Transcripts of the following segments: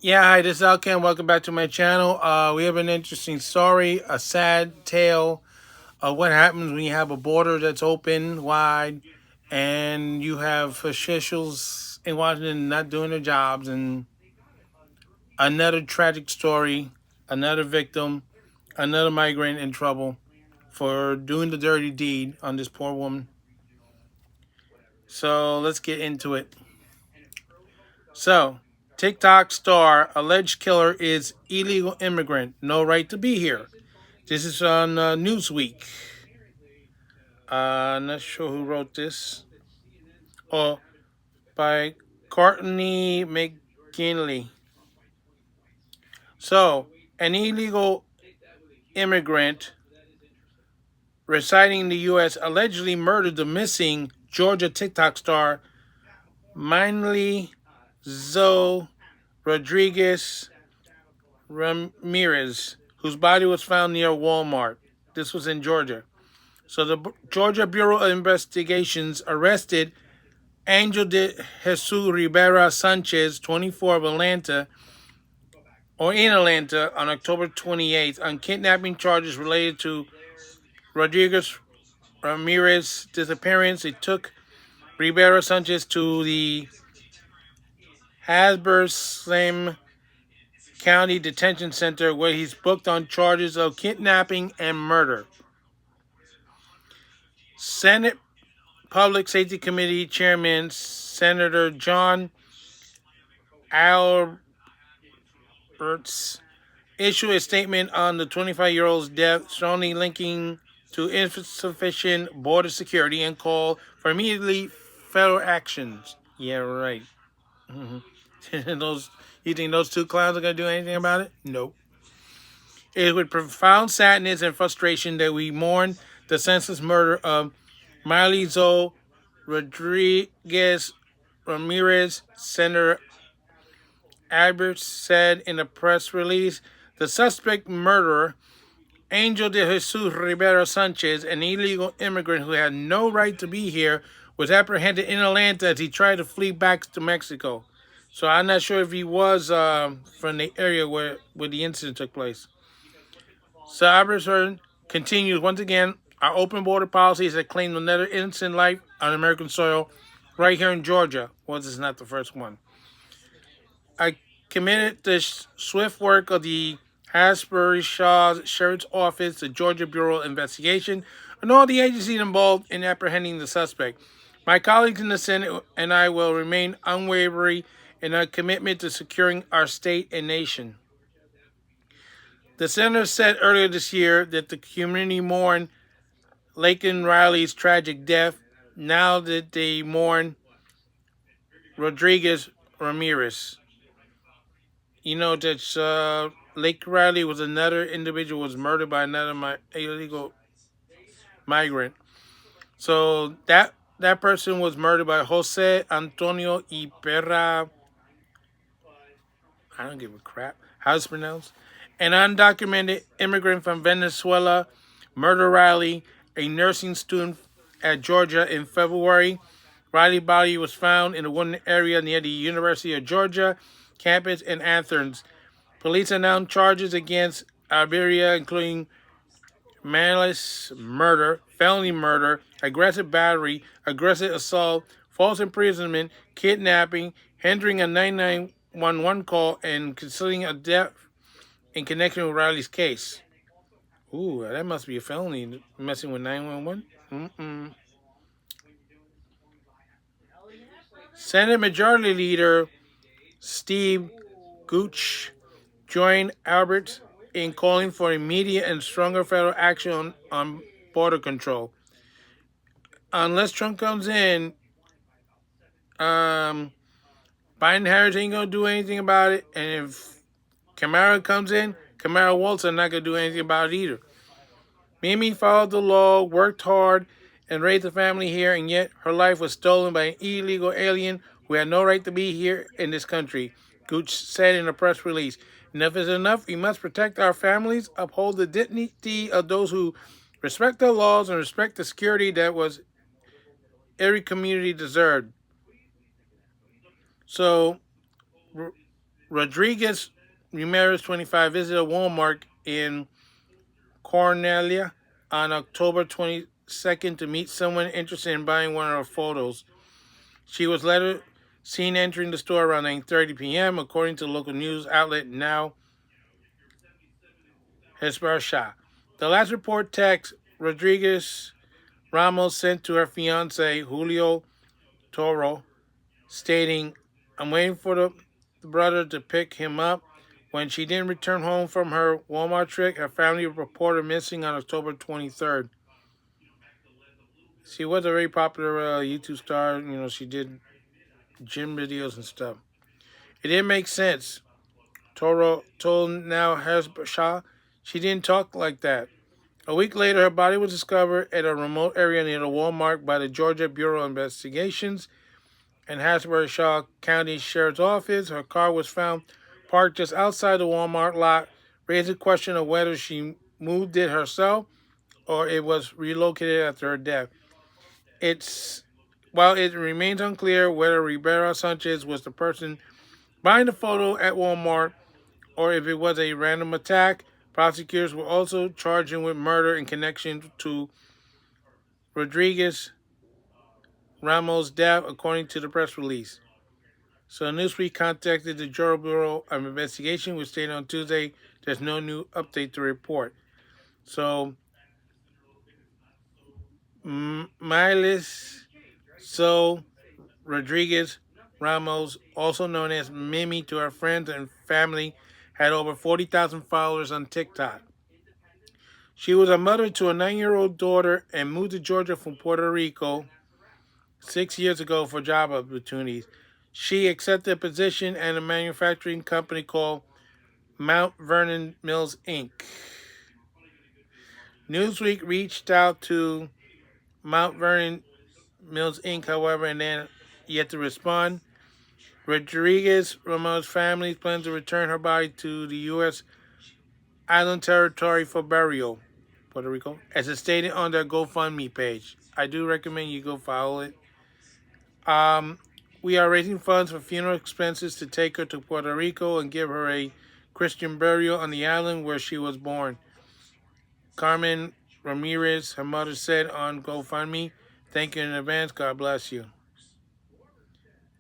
Yeah, hi, this is Alken. Welcome back to my channel. We have an interesting story, a sad tale of what happens when you have a border that's open wide and you have officials in Washington not doing their jobs, and another tragic story, another victim, another migrant in trouble for doing the dirty deed on this poor woman. So let's get into it. So, TikTok star alleged killer is illegal immigrant, no right to be here. This is on Newsweek. I'm not sure who wrote this. Oh, by Courtney McGinley. So, an illegal immigrant residing in the U.S. allegedly murdered the missing Georgia TikTok star Minely Zoe Rodriguez Ramirez, whose body was found near Walmart. This was in Georgia. So the Georgia Bureau of Investigations arrested Angel de Jesus Rivera Sanchez, 24, of Atlanta, or in Atlanta, on October 28th on kidnapping charges related to Rodriguez Ramirez's disappearance. It took Rivera Sanchez to the Hasbersham County Detention Center, where he's booked on charges of kidnapping and murder. Senate Public Safety Committee Chairman Senator John Alberts issued a statement on the 25-year-old's death, strongly linking to insufficient border security and called for immediately federal actions. Yeah, right. those You think those two clowns are gonna do anything about it? Nope. It is with profound sadness and frustration that we mourn the senseless murder of Miley Zoe Rodriguez Ramirez. Senator Alberts said in a press release. The suspect murderer, Angel de Jesus Rivera Sanchez, an illegal immigrant who had no right to be here, was apprehended in Atlanta as he tried to flee back to Mexico. So I'm not sure if he was from the area where the incident took place. So Alberts continues once again. Our open border policies have claimed another innocent life on American soil, right here in Georgia. Well, this is not the first one. I committed the swift work of the Hasbury Shaw's Sheriff's Office, the Georgia Bureau of Investigation, and all the agencies involved in apprehending the suspect. My colleagues in the Senate and I will remain unwavering in our commitment to securing our state and nation. The senator said earlier this year that the community mourned Laken Riley's tragic death. Now that they mourn Rodriguez Ramirez. You know that Lake Riley was another individual who was murdered by another illegal migrant. So that person was murdered by Jose Antonio Iperra. I don't give a crap how it's pronounced. An undocumented immigrant from Venezuela murdered Riley, a nursing student at Georgia, in February. Riley's body was found in a wooded area near the University of Georgia campus in Athens. Police announced charges against Iberia, including malice murder, felony murder, aggressive battery, aggressive assault, false imprisonment, kidnapping, hindering a 911 call, and concealing a death in connection with Riley's case. Ooh, that must be a felony, messing with 911. Senate Majority Leader Steve Gooch joined Albert in calling for immediate and stronger federal action on border control. Unless Trump comes in, Biden Harris ain't gonna do anything about it. And if Kamala comes in, Kamala Walton not gonna do anything about it either. Mimi followed the law, worked hard, and raised a family here, and yet her life was stolen by an illegal alien who had no right to be here in this country, Gooch said in a press release. Enough is enough. We must protect our families, uphold the dignity of those who respect our laws, and respect the security that was every community deserved. So Rodriguez Ramirez, 25, visited a Walmart in Cornelia on October 22nd to meet someone interested in buying one of her photos. She was later seen entering the store around 9:30 p.m., according to the local news outlet Now Hezbollah. The last report text Rodriguez Ramos sent to her fiance Julio Toro, stating, "I'm waiting for the brother to pick him up." When she didn't return home from her Walmart trip, her family reported missing on October 23rd. She was a very popular YouTube star. She did gym videos and stuff. It didn't make sense. Toro told Now Hezbollah she didn't talk like that. A week later, her body was discovered at a remote area near the Walmart by the Georgia Bureau of Investigations and Hezbollah County Sheriff's Office. Her car was found parked just outside the Walmart lot, raising the question of whether she moved it herself or it was relocated after her death. While it remains unclear whether Rivera Sanchez was the person buying the photo at Walmart or if it was a random attack, prosecutors will also charge him with murder in connection to Rodriguez Ramos' death, according to the press release. So Newsweek contacted the Georgia Bureau of Investigation, which stated on Tuesday there's no new update to report. So Miles Rodriguez Ramos, also known as Mimi to her friends and family, had over 40,000 followers on TikTok. She was a mother to a 9-year-old daughter and moved to Georgia from Puerto Rico 6 years ago for job opportunities. She accepted a position at a manufacturing company called Mount Vernon Mills, Inc. Newsweek reached out to Mount Vernon Mills, Inc., however, and then yet to respond. Rodriguez Ramos' family plans to return her body to the U.S. island territory for burial, Puerto Rico, as it's stated on their GoFundMe page. I do recommend you go follow it. We are raising funds for funeral expenses to take her to Puerto Rico and give her a Christian burial on the island where she was born. Carmen Ramirez, her mother, said on GoFundMe, "Thank you in advance. God bless you."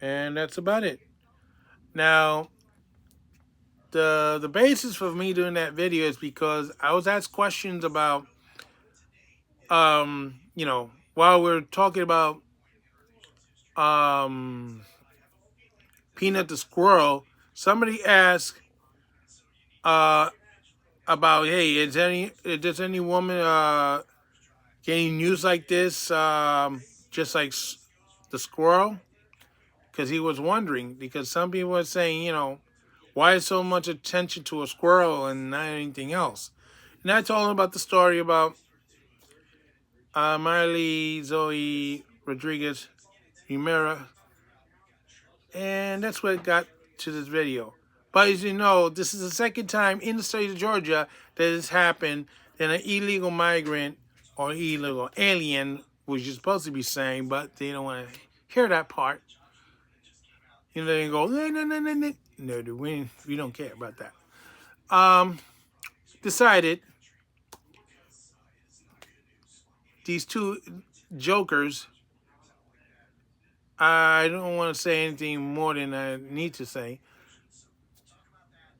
And that's about it. Now, the basis for me doing that video is because I was asked questions about, while we're talking about Peanut the squirrel, somebody asked about, hey, is any woman getting news like this, just like the squirrel? Because he was wondering, because some people were saying, why is so much attention to a squirrel and not anything else? And I told him about the story about Miley Zoe Rodriguez Ramirez, and that's what got to this video. But as you know, this is the second time in the state of Georgia that this happened that an illegal migrant or illegal alien, which you're supposed to be saying, but they don't want to hear that part. They go, no. No, we don't care about that. Decided these two jokers, I don't want to say anything more than I need to say,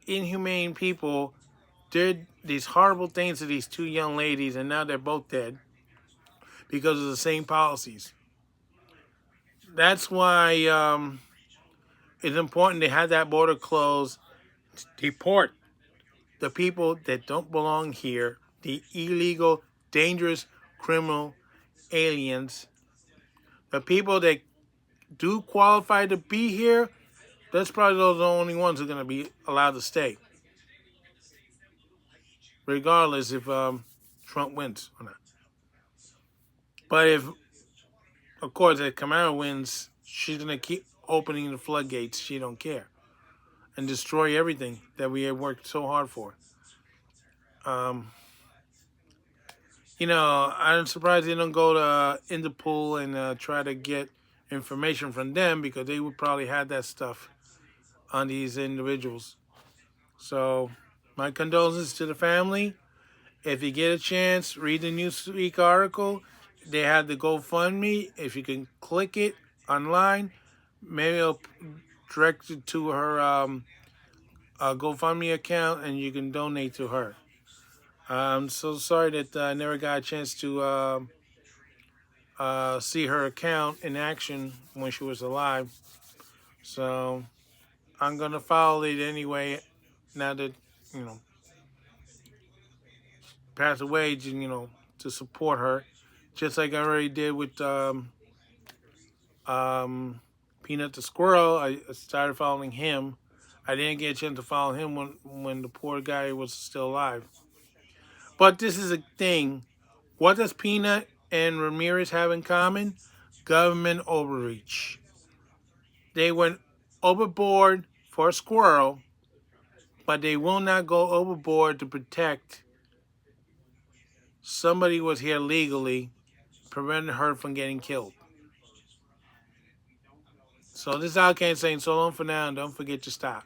inhumane people did these horrible things to these two young ladies, and now they're both dead because of the same policies. That's why it's important to have that border closed, deport the people that don't belong here, the illegal, dangerous, criminal aliens. The people that do qualify to be here, that's probably those the only ones who are going to be allowed to stay, regardless if Trump wins or not. But if, of course, if Kamala wins, she's going to keep opening the floodgates. She don't care. And destroy everything that we have worked so hard for. I'm surprised they don't go to Interpol and try to get information from them, because they would probably have that stuff on these individuals. So, my condolences to the family. If you get a chance, read the Newsweek article. They have the GoFundMe. If you can click it online, maybe it'll direct it to her GoFundMe account, and you can donate to her. I'm so sorry that I never got a chance to see her account in action when she was alive. So I'm gonna follow it anyway. Now that you know, passed away, to support her, just like I already did with um, Peanut the squirrel. I started following him. I didn't get a chance to follow him when the poor guy was still alive. But this is a thing. What does Peanut and Ramirez have in common? Government overreach. They went overboard for a squirrel, but they will not go overboard to protect somebody who was here legally, preventing her from getting killed. So this is Alcan saying so long for now, and don't forget to stop.